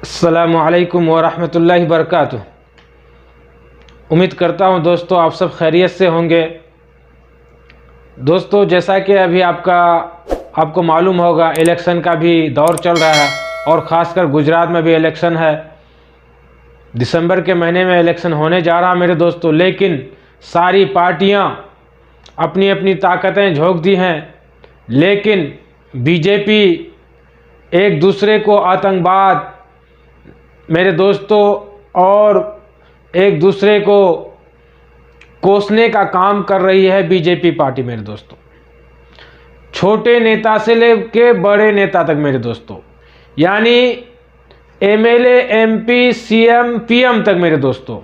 अस्सलामु अलैकुम वरहमतुल्लाहि वबरकातुह। उम्मीद करता हूँ दोस्तों आप सब खैरियत से होंगे। दोस्तों जैसा कि अभी आपको मालूम होगा, इलेक्शन का भी दौर चल रहा है और ख़ासकर गुजरात में भी इलेक्शन है। दिसंबर के महीने में इलेक्शन होने जा रहा मेरे दोस्तों, लेकिन सारी पार्टियां अपनी अपनी ताकतें झोंक दी हैं, लेकिन बीजेपी एक दूसरे को आतंकवाद मेरे दोस्तों और एक दूसरे को कोसने का काम कर रही है बीजेपी पार्टी मेरे दोस्तों। छोटे नेता से लेके बड़े नेता तक मेरे दोस्तों, यानी एमएलए, एमपी, सीएम, पीएम तक मेरे दोस्तों,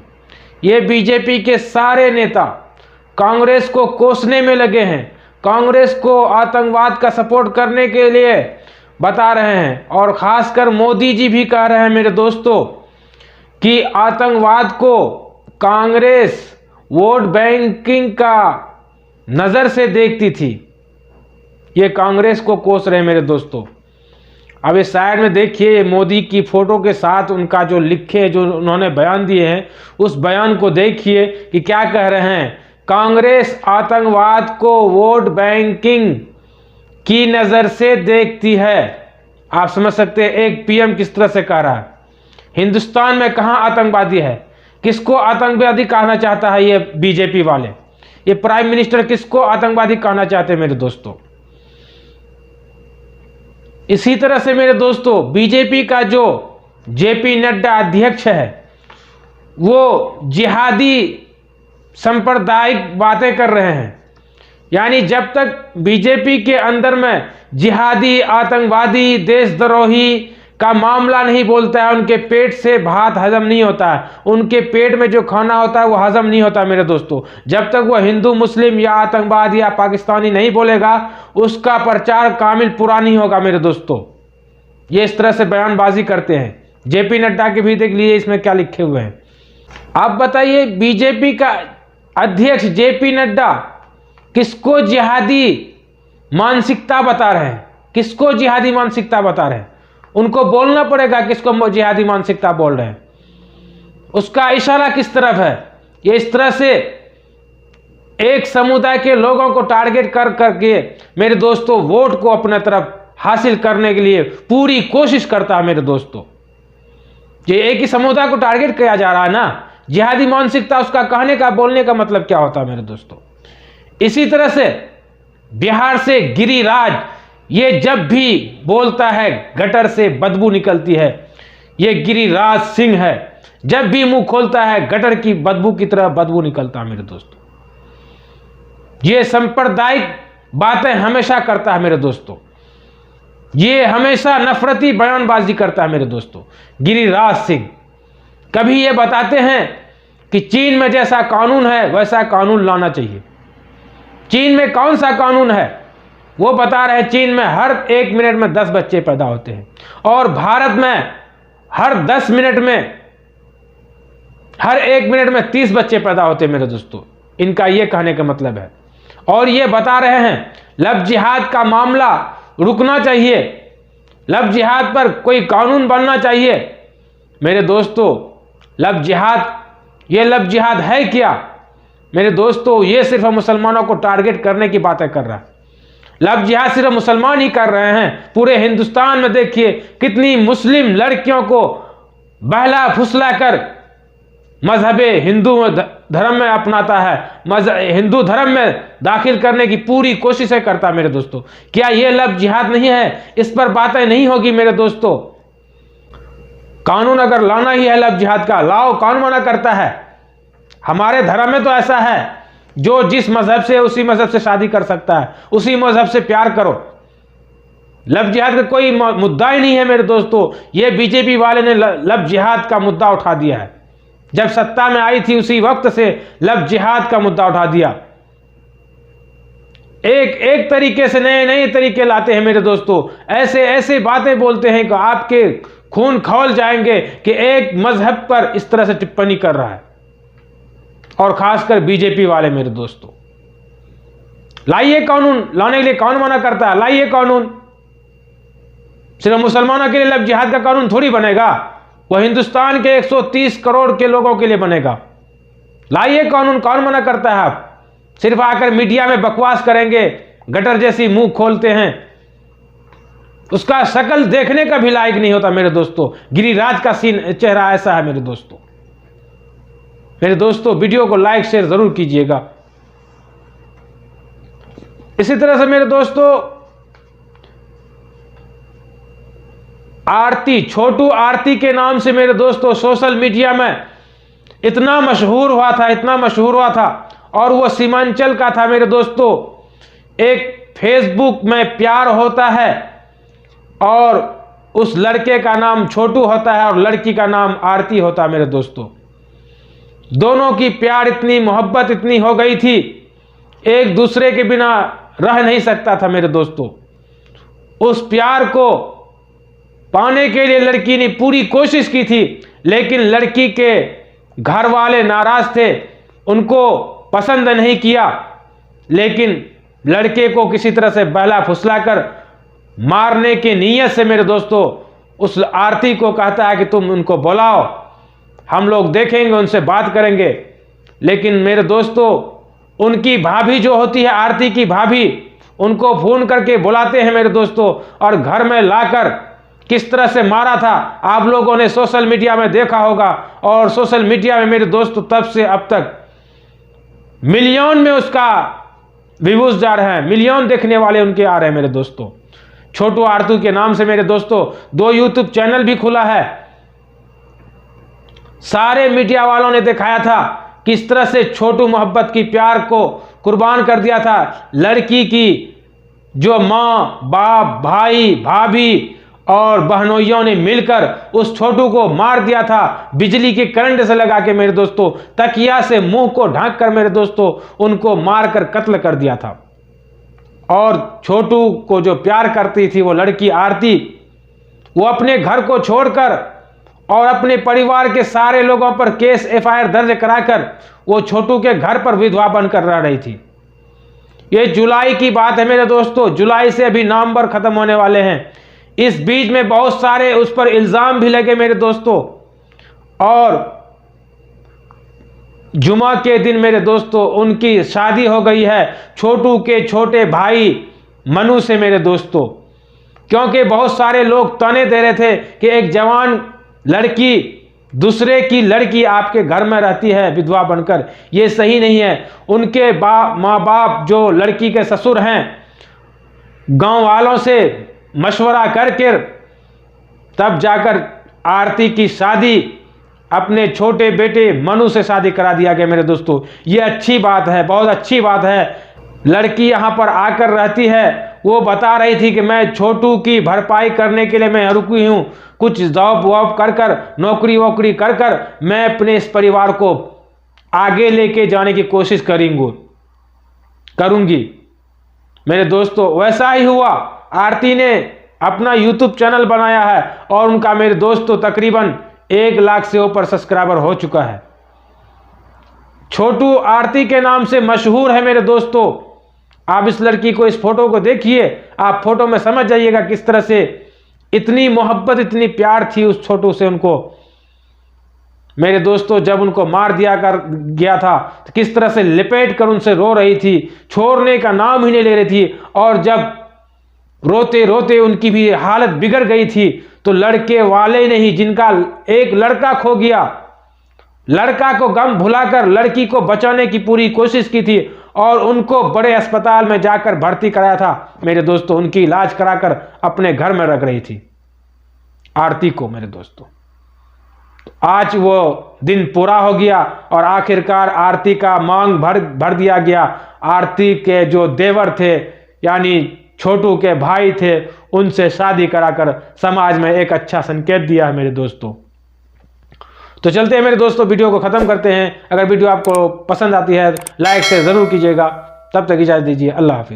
ये बीजेपी के सारे नेता कांग्रेस को कोसने में लगे हैं, कांग्रेस को आतंकवाद का सपोर्ट करने के लिए बता रहे हैं। और ख़ासकर मोदी जी भी कह रहे हैं मेरे दोस्तों कि आतंकवाद को कांग्रेस वोट बैंकिंग का नज़र से देखती थी। ये कांग्रेस को कोस रहे हैं मेरे दोस्तों। अब इस साइड में देखिए, मोदी की फ़ोटो के साथ उनका जो लिखे, जो उन्होंने बयान दिए हैं, उस बयान को देखिए कि क्या कह रहे हैं। कांग्रेस आतंकवाद को वोट बैंकिंग की नज़र से देखती है। आप समझ सकते हैं एक पीएम किस तरह से कह रहा है। हिंदुस्तान में कहाँ आतंकवादी है? किसको आतंकवादी कहना चाहता है ये बीजेपी वाले? ये प्राइम मिनिस्टर किसको आतंकवादी कहना चाहते हैं मेरे दोस्तों? इसी तरह से मेरे दोस्तों बीजेपी का जो जेपी नड्डा अध्यक्ष है, वो जिहादी सांप्रदायिक बातें कर रहे हैं। यानी जब तक बीजेपी के अंदर में जिहादी, आतंकवादी, देशद्रोही का मामला नहीं बोलता है, उनके पेट से भात हजम नहीं होता है, उनके पेट में जो खाना होता है वो हजम नहीं होता मेरे दोस्तों। जब तक वो हिंदू, मुस्लिम या आतंकवाद या पाकिस्तानी नहीं बोलेगा, उसका प्रचार कामिल पूरा नहीं होगा मेरे दोस्तों। ये इस तरह से बयानबाजी करते हैं। जेपी नड्डा के भी देख लीजिए इसमें क्या लिखे हुए हैं। आप बताइए, बीजेपी का अध्यक्ष जेपी नड्डा किसको जिहादी मानसिकता बता रहे हैं? किसको जिहादी मानसिकता बता रहे हैं? उनको बोलना पड़ेगा किसको जिहादी मानसिकता बोल रहे हैं। उसका इशारा किस तरफ है? ये इस तरह से एक समुदाय के लोगों को टारगेट कर करके मेरे दोस्तों वोट को अपने तरफ हासिल करने के लिए पूरी कोशिश करता है मेरे दोस्तों। ये एक ही समुदाय को टारगेट किया जा रहा है ना। जिहादी मानसिकता, उसका कहने का, बोलने का मतलब क्या होता है मेरे दोस्तों। इसी तरह से बिहार से गिरिराज, ये जब भी बोलता है गटर से बदबू निकलती है। ये गिरिराज सिंह है, जब भी मुंह खोलता है गटर की बदबू की तरह बदबू निकलता है मेरे दोस्तों। ये सांप्रदायिक बातें हमेशा करता है मेरे दोस्तों। ये हमेशा नफरती बयानबाजी करता है मेरे दोस्तों। गिरिराज सिंह कभी ये बताते हैं कि चीन में जैसा कानून है वैसा कानून लाना चाहिए। चीन में कौन सा कानून है? वो बता रहे हैं चीन में हर 1 मिनट में 10 बच्चे पैदा होते हैं, और भारत में हर 10 मिनट में, हर 1 मिनट में 30 बच्चे पैदा होते हैं मेरे दोस्तों। इनका ये कहने का मतलब है। और ये बता रहे हैं लव जिहाद का मामला रुकना चाहिए, लव जिहाद पर कोई कानून बनना चाहिए। मेरे दोस्तों लव जिहाद, ये लव जिहाद है क्या मेरे दोस्तों? ये सिर्फ मुसलमानों को टारगेट करने की बातें कर रहा है। लव जिहाद सिर्फ मुसलमान ही कर रहे हैं। पूरे हिंदुस्तान में देखिए कितनी मुस्लिम लड़कियों को बहला फुसला कर मजहबे हिंदू धर्म में अपनाता है, हिंदू धर्म में दाखिल करने की पूरी कोशिशें करता है मेरे दोस्तों। क्या ये लव जिहाद नहीं है? इस पर बातें नहीं होगी मेरे दोस्तों। कानून अगर लाना ही है लव जिहाद का, लाओ। कौन मना करता है? हमारे धर्म में तो ऐसा है, जो जिस मजहब से उसी मजहब से शादी कर सकता है, उसी मजहब से प्यार करो। लव जिहाद का कोई मुद्दा ही नहीं है मेरे दोस्तों। ये बीजेपी वाले ने लव जिहाद का मुद्दा उठा दिया है। जब सत्ता में आई थी उसी वक्त से लव जिहाद का मुद्दा उठा दिया। एक तरीके से नए नए तरीके लाते हैं मेरे दोस्तों। ऐसे ऐसे बातें बोलते हैं कि आपके खून खौल जाएंगे कि एक मजहब पर इस तरह से टिप्पणी कर रहा है। और खासकर बीजेपी वाले मेरे दोस्तों, लाइए कानून। लाने के लिए कौन मना करता है? लाइए कानून। सिर्फ मुसलमानों के लिए लव जिहाद का कानून थोड़ी बनेगा। वो हिंदुस्तान के 130 करोड़ के लोगों के लिए बनेगा। लाइए कानून, कौन मना करता है? आप सिर्फ आकर मीडिया में बकवास करेंगे, गटर जैसी मुंह खोलते हैं, उसका शक्ल देखने का भी लायक नहीं होता मेरे दोस्तों। गिरिराज का सीन चेहरा ऐसा है मेरे दोस्तों। मेरे दोस्तों, वीडियो को लाइक शेयर जरूर कीजिएगा। इसी तरह से मेरे दोस्तों, आरती, छोटू आरती के नाम से मेरे दोस्तों सोशल मीडिया में इतना मशहूर हुआ था, इतना मशहूर हुआ था, और वो सीमांचल का था मेरे दोस्तों। एक फेसबुक में प्यार होता है और उस लड़के का नाम छोटू होता है और लड़की का नाम आरती होता है मेरे दोस्तों। दोनों की प्यार इतनी, मोहब्बत इतनी हो गई थी, एक दूसरे के बिना रह नहीं सकता था मेरे दोस्तों। उस प्यार को पाने के लिए लड़की ने पूरी कोशिश की थी, लेकिन लड़की के घर वाले नाराज थे, उनको पसंद नहीं किया। लेकिन लड़के को किसी तरह से बहला फुसलाकर मारने की नीयत से मेरे दोस्तों उस आरती को कहता है कि तुम उनको बुलाओ, हम लोग देखेंगे, उनसे बात करेंगे। लेकिन मेरे दोस्तों, उनकी भाभी जो होती है, आरती की भाभी, उनको फोन करके बुलाते हैं मेरे दोस्तों, और घर में लाकर किस तरह से मारा था आप लोगों ने सोशल मीडिया में देखा होगा। और सोशल मीडिया में मेरे दोस्तों तब से अब तक मिलियन में उसका व्यूज जा रहे हैं, मिलियन देखने वाले उनके आ रहे हैं मेरे दोस्तों। छोटू आरती के नाम से मेरे दोस्तों 2 यूट्यूब चैनल भी खुला है। सारे मीडिया वालों ने दिखाया था किस तरह से छोटू मोहब्बत की प्यार को कुर्बान कर दिया था। लड़की की जो माँ, बाप, भाई, भाभी और बहनोइयों ने मिलकर उस छोटू को मार दिया था, बिजली के करंट से लगा के मेरे दोस्तों, तकिया से मुंह को ढक कर मेरे दोस्तों उनको मारकर कत्ल कर दिया था। और छोटू को जो प्यार करती थी वो लड़की आरती, वो अपने घर को छोड़कर और अपने परिवार के सारे लोगों पर केस FIR दर्ज कराकर वो छोटू के घर पर विधवा बनकर रह रही थी। ये जुलाई की बात है मेरे दोस्तों, जुलाई से अभी नवंबर खत्म होने वाले हैं। इस बीच में बहुत सारे उस पर इल्जाम भी लगे मेरे दोस्तों। और जुमा के दिन मेरे दोस्तों उनकी शादी हो गई है छोटू के छोटे भाई मनु से मेरे दोस्तों। क्योंकि बहुत सारे लोग ताने दे रहे थे कि एक जवान लड़की दूसरे की लड़की आपके घर में रहती है विधवा बनकर, ये सही नहीं है। उनके माँ बाप जो लड़की के ससुर हैं, गांव वालों से मशवरा करके तब जाकर आरती की शादी अपने छोटे बेटे मनु से शादी करा दिया गया मेरे दोस्तों। ये अच्छी बात है, बहुत अच्छी बात है। लड़की यहाँ पर आकर रहती है, वो बता रही थी कि मैं छोटू की भरपाई करने के लिए मैं रुकी हूँ, कुछ जॉब वॉब कर नौकरी वोकरी कर मैं अपने इस परिवार को आगे लेके जाने की कोशिश करूँगी मेरे दोस्तों। वैसा ही हुआ, आरती ने अपना यूट्यूब चैनल बनाया है और उनका मेरे दोस्तों तकरीबन 1 लाख से ऊपर सब्सक्राइबर हो चुका है। छोटू आरती के नाम से मशहूर है मेरे दोस्तों। आप इस लड़की को, इस फोटो को देखिए, आप फोटो में समझ जाइएगा किस तरह से इतनी मोहब्बत, इतनी प्यार थी उस छोटू से उनको मेरे दोस्तों। जब उनको मार दिया कर गया था तो किस तरह से लिपेट कर उनसे रो रही थी, छोड़ने का नाम ही नहीं ले रही थी। और जब रोते रोते उनकी भी हालत बिगड़ गई थी तो लड़के वाले ने ही, जिनका एक लड़का खो गया, लड़का को गम भुलाकर लड़की को बचाने की पूरी कोशिश की थी और उनको बड़े अस्पताल में जाकर भर्ती कराया था मेरे दोस्तों। उनकी इलाज कराकर अपने घर में रख रही थी आरती को मेरे दोस्तों। आज वो दिन पूरा हो गया और आखिरकार आरती का मांग भर दिया गया। आरती के जो देवर थे, यानी छोटू के भाई थे, उनसे शादी कराकर समाज में एक अच्छा संकेत दिया है मेरे दोस्तों। तो चलते हैं मेरे दोस्तों, वीडियो को खत्म करते हैं। अगर वीडियो आपको पसंद आती है लाइक से जरूर कीजिएगा। तब तक इजाजत दीजिए, अल्लाह हाफिज।